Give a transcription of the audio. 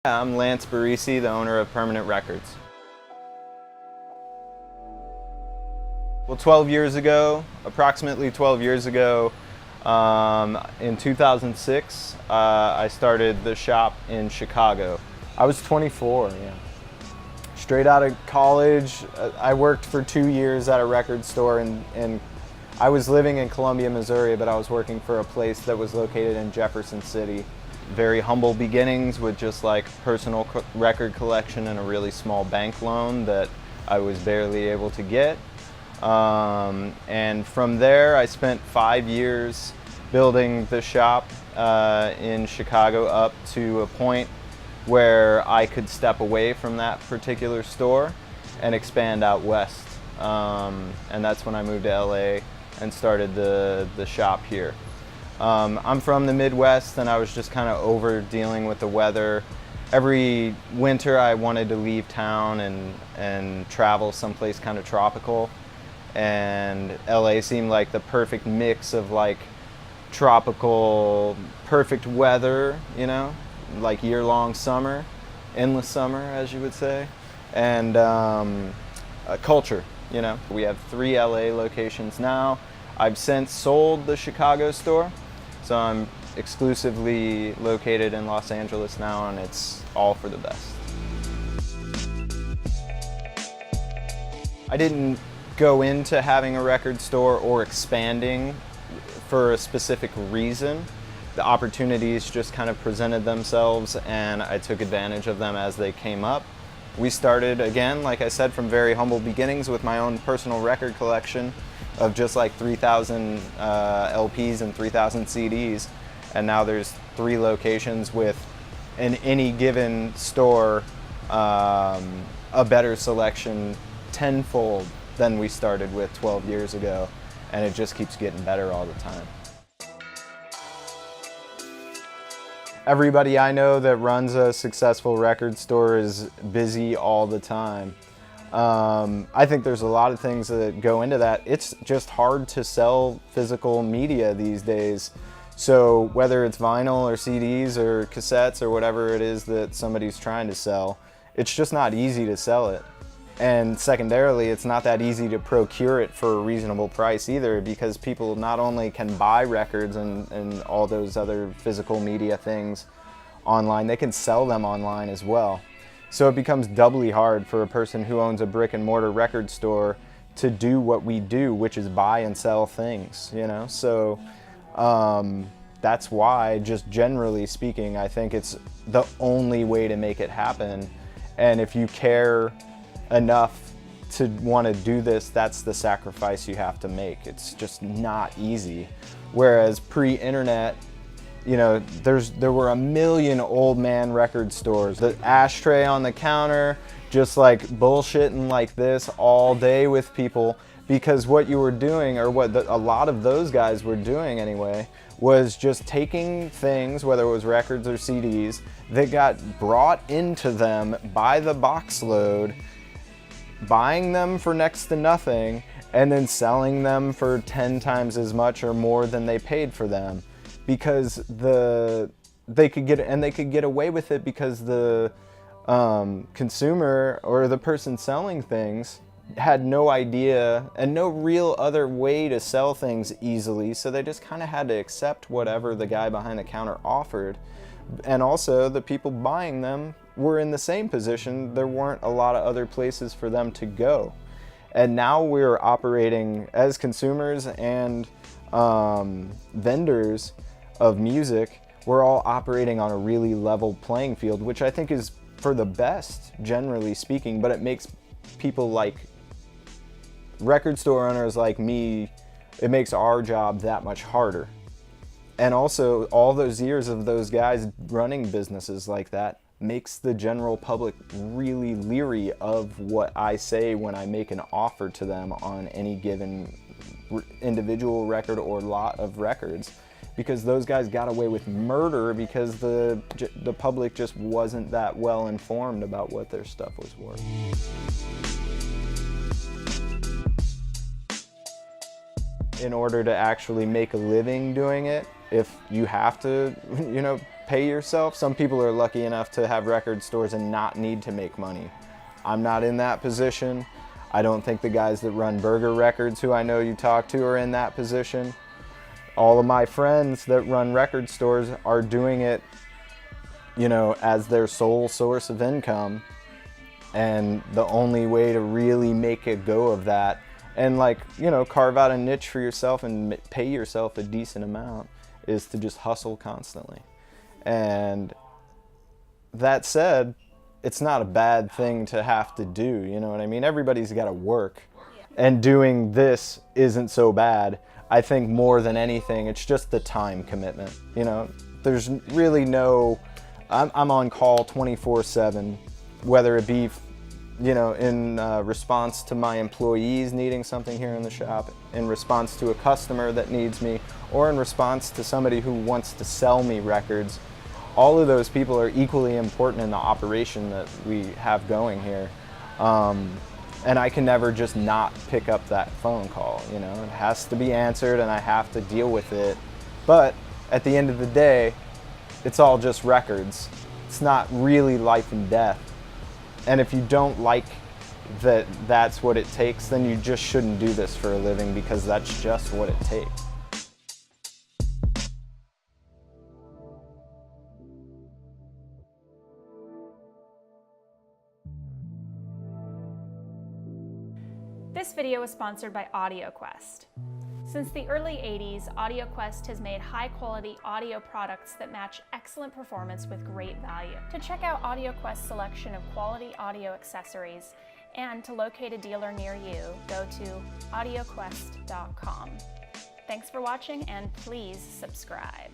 I'm Lance Barresi, the owner of Permanent Records. Well, 12 years ago, approximately 12 years ago, in 2006, I started the shop in Chicago. I was 24, yeah. Straight out of college, I worked for 2 years at a record store, and I was living in Columbia, Missouri, but I was working for a place that was located in Jefferson City. Very humble beginnings with just like personal record collection and a really small bank loan that I was barely able to get. And from there I spent 5 years building the shop in Chicago up to a point where I could step away from that particular store and expand out west. And that's when I moved to LA and started the shop here. I'm from the Midwest, and I was just kind of over dealing with the weather. Every winter I wanted to leave town and travel someplace kind of tropical, and LA seemed like the perfect mix of like tropical, perfect weather, you know, like year-long summer, endless summer as you would say, and culture, you know. We have 3 LA locations now. I've since sold the Chicago store, so I'm exclusively located in Los Angeles now, and it's all for the best. I didn't go into having a record store or expanding for a specific reason. The opportunities just kind of presented themselves, and I took advantage of them as they came up. We started, again, like I said, from very humble beginnings with my own personal record collection of just like 3,000 LPs and 3,000 CDs, and now there's 3 locations with, in any given store, a better selection tenfold than we started with 12 years ago, and it just keeps getting better all the time. Everybody I know that runs a successful record store is busy all the time. I think there's a lot of things that go into that. It's just hard to sell physical media these days. So whether it's vinyl or CDs or cassettes or whatever it is that somebody's trying to sell, it's just not easy to sell it. And secondarily, it's not that easy to procure it for a reasonable price either, because people not only can buy records and all those other physical media things online, they can sell them online as well. So it becomes doubly hard for a person who owns a brick and mortar record store to do what we do, which is buy and sell things, you know? So that's why, just generally speaking, I think it's the only way to make it happen. And if you care enough to want to do this, that's the sacrifice you have to make. It's just not easy. Whereas pre-internet, you know, there were a million old man record stores. The ashtray on the counter, just like bullshitting like this all day with people, because what you were doing, or what a lot of those guys were doing anyway, was just taking things, whether it was records or CDs, that got brought into them by the box load, buying them for next to nothing, and then selling them for 10 times as much or more than they paid for them. Because they could get away with it because the consumer or the person selling things had no idea and no real other way to sell things easily, so they just kind of had to accept whatever the guy behind the counter offered. And also the people buying them were in the same position. There weren't a lot of other places for them to go. And now we're operating as consumers and vendors of music. We're all operating on a really level playing field, which I think is for the best, generally speaking, but it makes people like record store owners like me, it makes our job that much harder. And also, all those years of those guys running businesses like that makes the general public really leery of what I say when I make an offer to them on any given individual record or lot of records, because those guys got away with murder because the public just wasn't that well informed about what their stuff was worth. In order to actually make a living doing it, if you have to, pay yourself. Some people are lucky enough to have record stores and not need to make money. I'm not in that position. I don't think the guys that run Burger Records, who I know you talk to, are in that position. All of my friends that run record stores are doing it, you know, as their sole source of income. And the only way to really make a go of that and, like, you know, carve out a niche for yourself and pay yourself a decent amount is to just hustle constantly. And that said, it's not a bad thing to have to do, you know what I mean? Everybody's got to work. And doing this isn't so bad. I think more than anything, it's just the time commitment. You know, there's really no, I'm on call 24/7, whether it be, you know, in response to my employees needing something here in the shop, in response to a customer that needs me, or in response to somebody who wants to sell me records. All of those people are equally important in the operation that we have going here. And I can never just not pick up that phone call, you know. It has to be answered and I have to deal with it. But at the end of the day, it's all just records. It's not really life and death. And if you don't like that that's what it takes, then you just shouldn't do this for a living, because that's just what it takes. This video was sponsored by AudioQuest. Since the early 80s, AudioQuest has made high-quality audio products that match excellent performance with great value. To check out AudioQuest's selection of quality audio accessories and to locate a dealer near you, go to audioquest.com. Thanks for watching, and please subscribe.